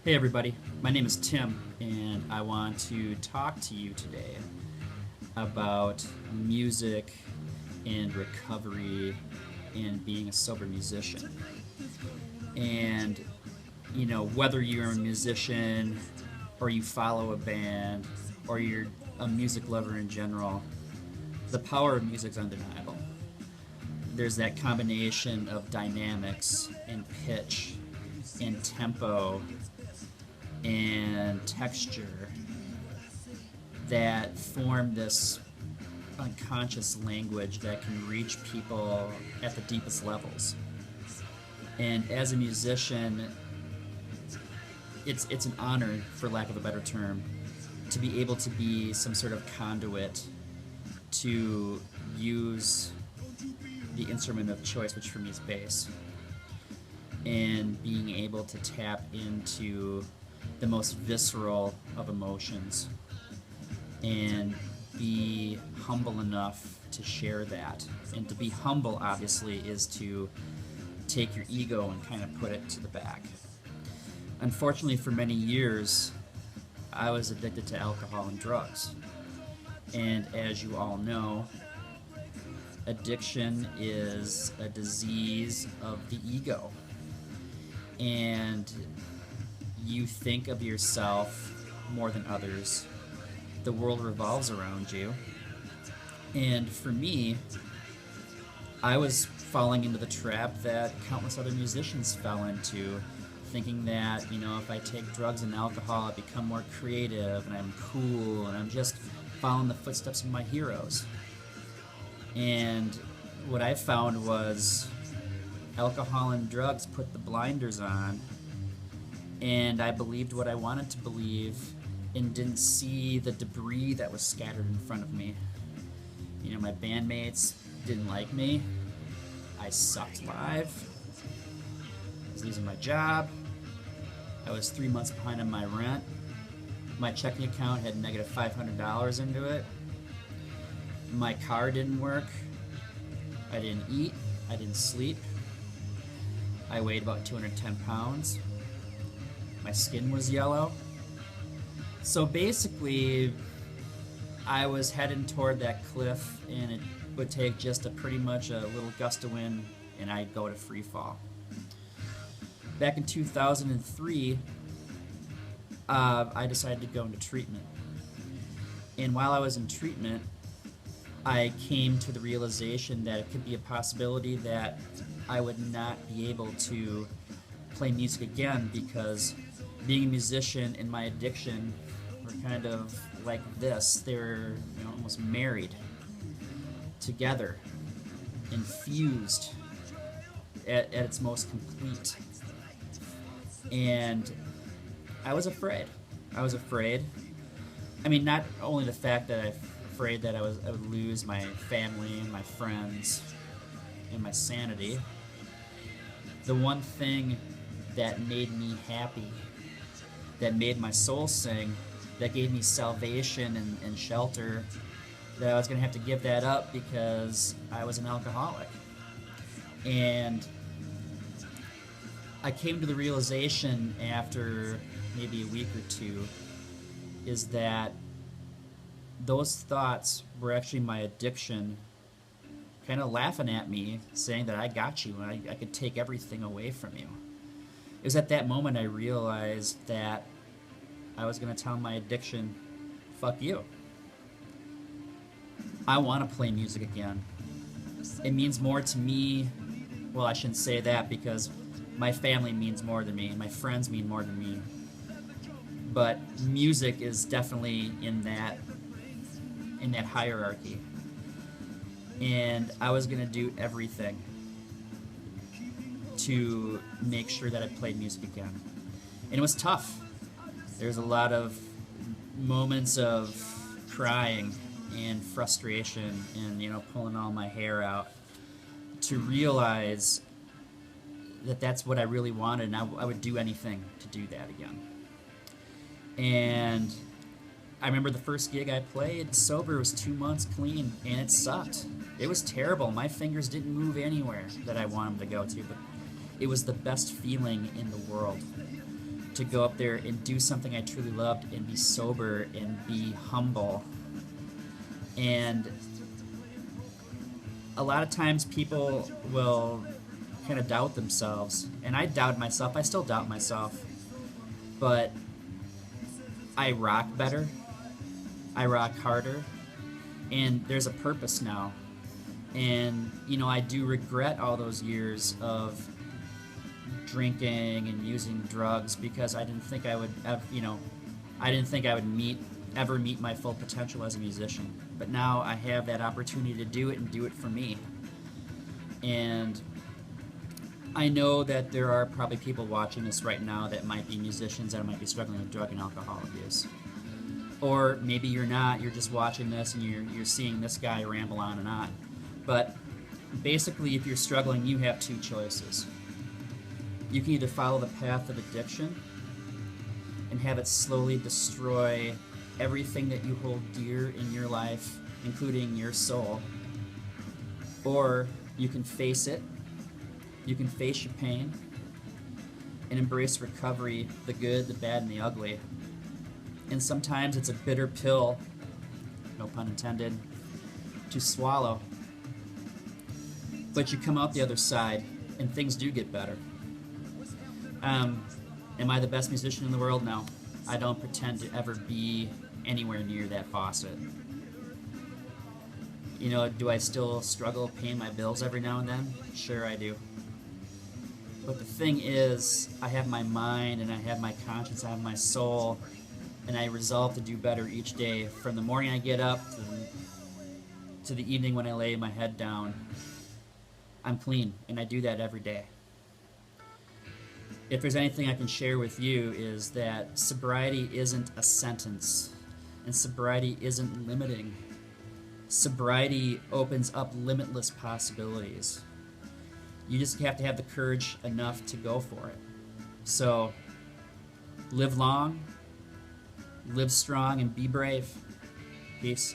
Hey everybody, my name is Tim, and I want to talk to you today about music and recovery and being a sober musician. And, whether you're a musician or you follow a band or you're a music lover in general, the power of music is undeniable. There's that combination of dynamics and pitch and tempo and texture that form this unconscious language that can reach people at the deepest levels. And as a musician, it's an honor, for lack of a better term, to be able to be some sort of conduit to use the instrument of choice, which for me is bass, and being able to tap into the most visceral of emotions and be humble enough to share that. And to be humble, obviously, is to take your ego and kind of put it to the back. Unfortunately, for many years, I was addicted to alcohol and drugs. And as you all know, addiction is a disease of the ego. And you think of yourself more than others. The world revolves around you. And for me, I was falling into the trap that countless other musicians fell into, thinking that, if I take drugs and alcohol, I become more creative and I'm cool and I'm just following the footsteps of my heroes. And what I found was alcohol and drugs put the blinders on, and I believed what I wanted to believe and didn't see the debris that was scattered in front of me. My bandmates didn't like me. I sucked live. I was losing my job. I was 3 months behind on my rent. My checking account had negative $500 into it. My car didn't work. I didn't eat. I didn't sleep. I weighed about 210 pounds. My skin was yellow. So basically, I was heading toward that cliff, and it would take just pretty much a little gust of wind, and I'd go to free fall. Back in 2003, I decided to go into treatment. And while I was in treatment, I came to the realization that it could be a possibility that I would not be able to play music again, because being a musician and my addiction were kind of like this. They were almost married together, infused at its most complete. And I was afraid. I mean, not only the fact that I'm afraid that I would lose my family and my friends and my sanity. The one thing that made me happy, that made my soul sing, that gave me salvation and shelter, that I was going to have to give that up because I was an alcoholic. And I came to the realization after maybe a week or two is that those thoughts were actually my addiction kind of laughing at me, saying that I got you and I could take everything away from you. It was at that moment I realized that I was going to tell my addiction, fuck you. I want to play music again. It means more to me. Well, I shouldn't say that, because my family means more than me, and my friends mean more than me. But music is definitely in that hierarchy. And I was going to do everything to make sure that I played music again. And it was tough. There's a lot of moments of crying and frustration and, pulling all my hair out to realize that that's what I really wanted, and I would do anything to do that again. And I remember the first gig I played sober was 2 months clean, and it sucked. It was terrible. My fingers didn't move anywhere that I wanted them to go to, but it was the best feeling in the world. to go up there and do something I truly loved and be sober and be humble. And a lot of times people will kind of doubt themselves, and I doubt myself. I still doubt myself, but I rock better, I rock harder, and there's a purpose now. And I do regret all those years of drinking and using drugs, because I didn't think I would ever meet my full potential as a musician. But now I have that opportunity to do it, and do it for me. And I know that there are probably people watching this right now that might be musicians that might be struggling with drug and alcohol abuse. Or maybe you're not, you're just watching this and you're seeing this guy ramble on and on. But basically, if you're struggling, you have two choices. You can either follow the path of addiction and have it slowly destroy everything that you hold dear in your life, including your soul. Or you can face it, you can face your pain, and embrace recovery, the good, the bad, and the ugly. And sometimes it's a bitter pill, no pun intended, to swallow. But you come out the other side, and things do get better. Am I the best musician in the world? No. I don't pretend to ever be anywhere near that faucet. Do I still struggle paying my bills every now and then? Sure I do. But the thing is, I have my mind, and I have my conscience, I have my soul, and I resolve to do better each day. From the morning I get up to the evening when I lay my head down, I'm clean, and I do that every day. If there's anything I can share with you, is that sobriety isn't a sentence, and sobriety isn't limiting. Sobriety opens up limitless possibilities. You just have to have the courage enough to go for it. So, live long, live strong, and be brave. Peace.